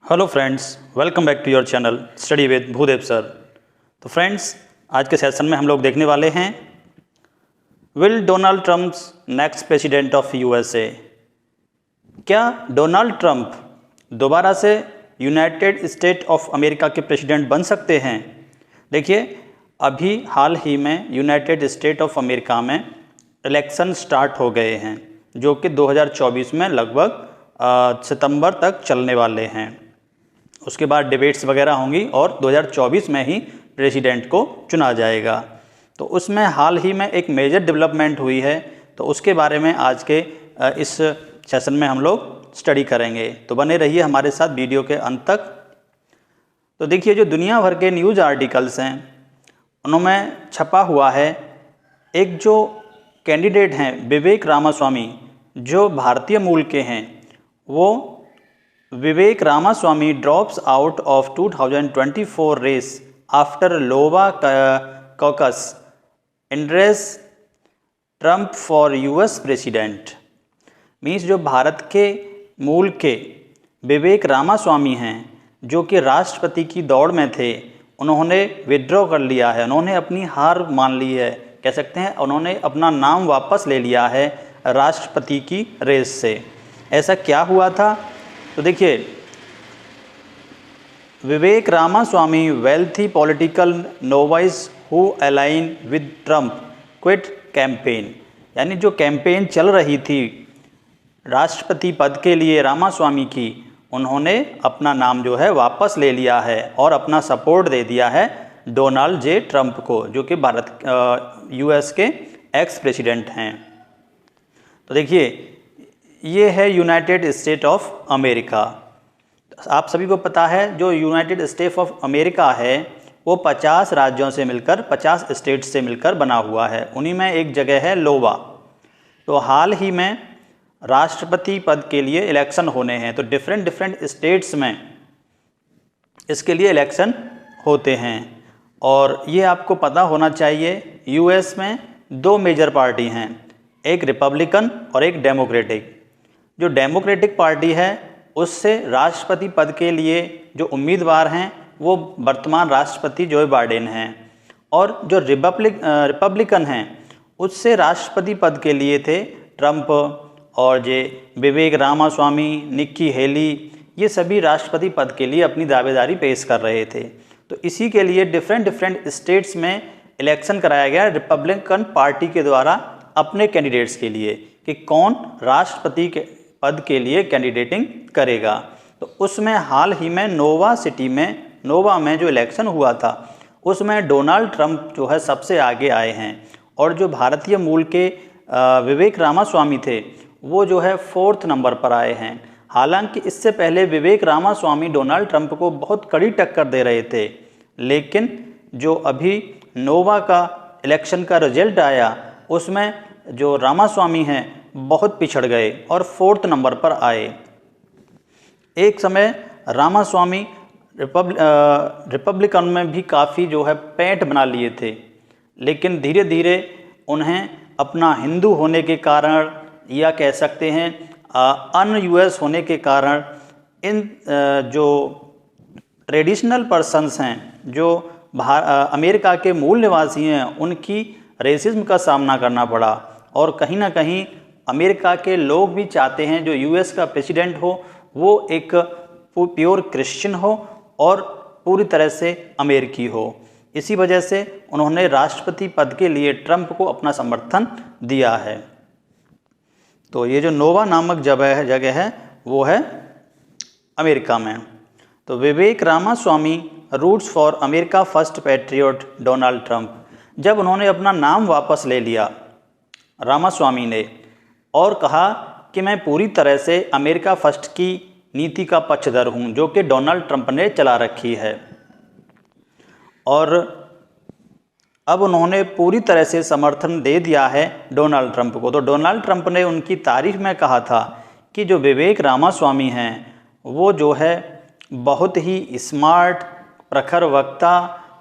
Hello friends, welcome back to your channel study with Bhudev sir. तो friends, आज के session में हम लोग देखने वाले हैं will Donald Trump's next president of USA. क्या डोनाल्ड ट्रंप दोबारा से यूनाइटेड स्टेट ऑफ अमेरिका के प्रेसिडेंट बन सकते हैं? देखिए, अभी हाल ही में यूनाइटेड स्टेट ऑफ अमेरिका में इलेक्शन स्टार्ट हो गए हैं, जो कि 2024 में लगभग सितंबर तक चलने वाले हैं। उसके बाद डिबेट्स वगैरह होंगी और 2024 में ही प्रेसिडेंट को चुना जाएगा। तो उसमें हाल ही में एक मेजर डेवलपमेंट हुई है, तो उसके बारे में आज के इस सेशन में हम लोग स्टडी करेंगे। तो बने रहिए हमारे साथ वीडियो के अंत तक। तो देखिए, जो दुनिया भर के न्यूज़ आर्टिकल्स हैं उनमें छपा हुआ है एक जो कैंडिडेट हैं विवेक रामास्वामी, जो भारतीय मूल के हैं, वो Vivek Ramaswamy drops out of 2024 race after Iowa caucus endorses Trump for US president. Means जो भारत के मूल के विवेक रामास्वामी हैं, जो कि राष्ट्रपति की दौड़ में थे, उन्होंने विड्रॉ कर लिया है, उन्होंने अपनी हार मान ली है, कह सकते हैं उन्होंने अपना नाम वापस ले लिया है राष्ट्रपति की रेस से। ऐसा क्या हुआ था? तो देखिए, Vivek Ramaswamy wealthy political novice who align with Trump quit campaign, यानी जो कैंपेन चल रही थी राष्ट्रपति पद के लिए रामास्वामी की, उन्होंने अपना नाम जो है वापस ले लिया है और अपना सपोर्ट दे दिया है डोनाल्ड जे ट्रंप को, जो कि भारत यूएस के एक्स प्रेसिडेंट हैं। तो देखिए, ये है यूनाइटेड स्टेट ऑफ अमेरिका। आप सभी को पता है जो यूनाइटेड स्टेट ऑफ अमेरिका है वो 50 राज्यों से मिलकर, 50 स्टेट से मिलकर बना हुआ है। उन्हीं में एक जगह है लोवा। तो हाल ही में राष्ट्रपति पद के लिए इलेक्शन होने हैं, तो डिफरेंट स्टेट्स में इसके लिए इलेक्शन होते हैं। और ये आपको पता होना चाहिए, यूएस में दो मेजर पार्टी हैं, एक रिपब्लिकन और एक डेमोक्रेटिक। जो डेमोक्रेटिक पार्टी है उससे राष्ट्रपति पद के लिए जो उम्मीदवार हैं वो वर्तमान राष्ट्रपति जो बाइडेन हैं, और जो रिपब्लिकन हैं उससे राष्ट्रपति पद के लिए थे ट्रंप और जे विवेक रामास्वामी, निक्की हेली, ये सभी राष्ट्रपति पद के लिए अपनी दावेदारी पेश कर रहे थे। तो इसी के लिए डिफरेंट स्टेट्स में इलेक्शन कराया गया रिपब्लिकन पार्टी के द्वारा अपने कैंडिडेट्स के लिए कि कौन राष्ट्रपति के पद के लिए कैंडिडेटिंग करेगा। तो उसमें हाल ही में नोवा में जो इलेक्शन हुआ था उसमें डोनाल्ड ट्रंप जो है सबसे आगे आए हैं, और जो भारतीय मूल के विवेक रामास्वामी थे वो जो है 4th नंबर पर आए हैं। हालांकि इससे पहले विवेक रामास्वामी डोनाल्ड ट्रंप को बहुत कड़ी टक्कर दे रहे थे, लेकिन जो अभी नोवा का इलेक्शन का रिजल्ट आया उसमें जो रामास्वामी हैं बहुत पिछड़ गए और 4th नंबर पर आए। एक समय रामास्वामी रिपब्लिकन में भी काफ़ी जो है पैंठ बना लिए थे, लेकिन धीरे धीरे उन्हें अपना हिंदू होने के कारण, या कह सकते हैं अन यूएस होने के कारण, इन जो ट्रेडिशनल पर्सन्स हैं, जो अमेरिका के मूल निवासी हैं, उनकी रेसिज्म का सामना करना पड़ा। और कहीं ना कहीं अमेरिका के लोग भी चाहते हैं जो यूएस का प्रेसिडेंट हो वो एक प्योर क्रिश्चियन हो और पूरी तरह से अमेरिकी हो। इसी वजह से उन्होंने राष्ट्रपति पद के लिए ट्रंप को अपना समर्थन दिया है। तो ये जो नोवा नामक जगह है वो है अमेरिका में। तो Vivek Ramaswamy roots for America first patriot Donald Trump, जब उन्होंने अपना नाम वापस ले लिया रामास्वामी ने और कहा कि मैं पूरी तरह से अमेरिका फर्स्ट की नीति का पक्षधर हूं, जो कि डोनाल्ड ट्रंप ने चला रखी है, और अब उन्होंने पूरी तरह से समर्थन दे दिया है डोनाल्ड ट्रंप को। तो डोनाल्ड ट्रंप ने उनकी तारीफ में कहा था कि जो विवेक रामास्वामी हैं वो जो है बहुत ही स्मार्ट, प्रखर वक्ता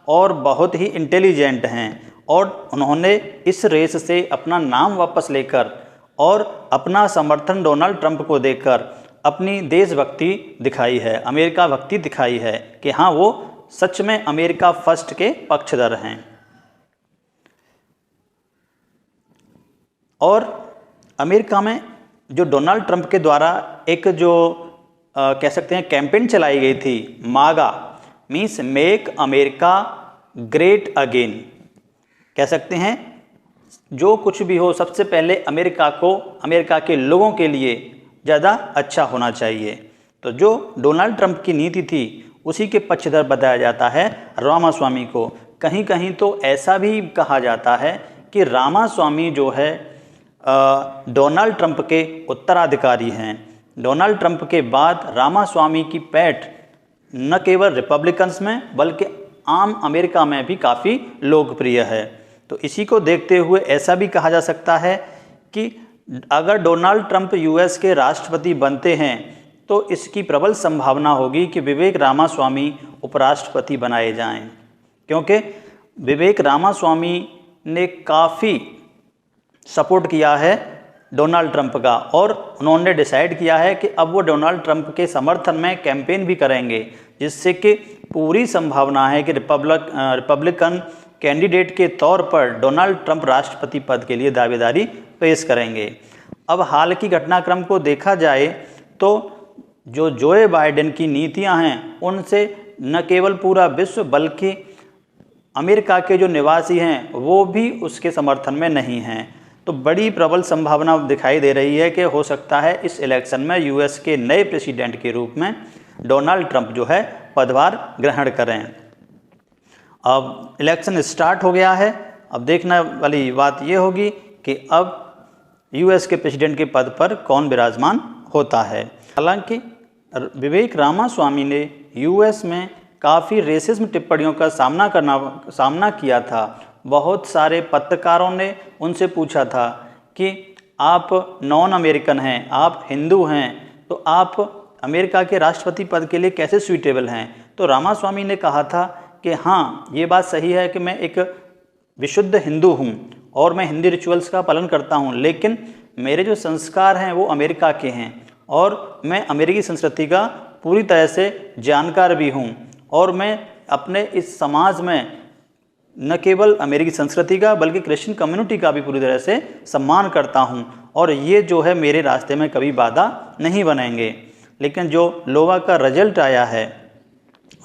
और बहुत ही इंटेलिजेंट हैं, और उन्होंने इस रेस से अपना नाम वापस लेकर और अपना समर्थन डोनाल्ड ट्रंप को देकर अपनी देशभक्ति दिखाई है, अमेरिका भक्ति दिखाई है कि हाँ वो सच में अमेरिका फर्स्ट के पक्षधर हैं। और अमेरिका में जो डोनाल्ड ट्रंप के द्वारा एक जो कह सकते हैं कैंपेन चलाई गई थी, मागा means make America great again, कह सकते हैं जो कुछ भी हो सबसे पहले अमेरिका को, अमेरिका के लोगों के लिए ज़्यादा अच्छा होना चाहिए। तो जो डोनाल्ड ट्रंप की नीति थी उसी के पक्षधर बताया जाता है रामास्वामी को। कहीं कहीं तो ऐसा भी कहा जाता है कि रामास्वामी जो है डोनाल्ड ट्रंप के उत्तराधिकारी हैं। डोनाल्ड ट्रंप के बाद रामास्वामी की पैठ न केवल रिपब्लिकन्स में बल्कि आम अमेरिका में भी काफ़ी लोकप्रिय है। तो इसी को देखते हुए ऐसा भी कहा जा सकता है कि अगर डोनाल्ड ट्रंप यूएस के राष्ट्रपति बनते हैं तो इसकी प्रबल संभावना होगी कि विवेक रामास्वामी उपराष्ट्रपति बनाए जाएं, क्योंकि विवेक रामास्वामी ने काफ़ी सपोर्ट किया है डोनाल्ड ट्रंप का और उन्होंने डिसाइड किया है कि अब वो डोनाल्ड ट्रंप के समर्थन में कैंपेन भी करेंगे, जिससे कि पूरी संभावना है कि रिपब्लिकन कैंडिडेट के तौर पर डोनाल्ड ट्रंप राष्ट्रपति पद के लिए दावेदारी पेश करेंगे। अब हाल की घटनाक्रम को देखा जाए तो जो जोए बाइडेन की नीतियां हैं उनसे न केवल पूरा विश्व बल्कि अमेरिका के जो निवासी हैं वो भी उसके समर्थन में नहीं हैं। तो बड़ी प्रबल संभावना दिखाई दे रही है कि हो सकता है इस इलेक्शन में यूएस के नए प्रेसिडेंट के रूप में डोनाल्ड ट्रंप जो है पदभार ग्रहण करें। अब इलेक्शन स्टार्ट हो गया है, अब देखने वाली बात ये होगी कि अब यूएस के प्रेसिडेंट के पद पर कौन विराजमान होता है। हालांकि विवेक रामास्वामी ने यूएस में काफ़ी रेसिज्म टिप्पणियों का सामना किया था। बहुत सारे पत्रकारों ने उनसे पूछा था कि आप नॉन अमेरिकन हैं, आप हिंदू हैं, तो आप अमेरिका के राष्ट्रपति पद के लिए कैसे सूटेबल हैं। तो रामास्वामी ने कहा था कि हाँ ये बात सही है कि मैं एक विशुद्ध हिंदू हूँ और मैं हिंदी रिचुअल्स का पालन करता हूँ, लेकिन मेरे जो संस्कार हैं वो अमेरिका के हैं और मैं अमेरिकी संस्कृति का पूरी तरह से जानकार भी हूँ और मैं अपने इस समाज में न केवल अमेरिकी संस्कृति का बल्कि क्रिश्चियन कम्युनिटी का भी पूरी तरह से सम्मान करता हूँ और ये जो है मेरे रास्ते में कभी बाधा नहीं बनेंगे। लेकिन जो लोवा का रिजल्ट आया है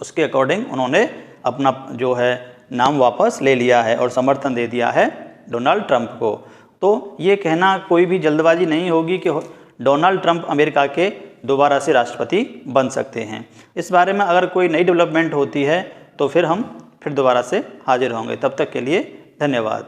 उसके अकॉर्डिंग उन्होंने अपना जो है नाम वापस ले लिया है और समर्थन दे दिया है डोनाल्ड ट्रंप को। तो ये कहना कोई भी जल्दबाजी नहीं होगी कि डोनाल्ड ट्रंप अमेरिका के दोबारा से राष्ट्रपति बन सकते हैं। इस बारे में अगर कोई नई डेवलपमेंट होती है तो फिर हम दोबारा से हाजिर होंगे। तब तक के लिए धन्यवाद।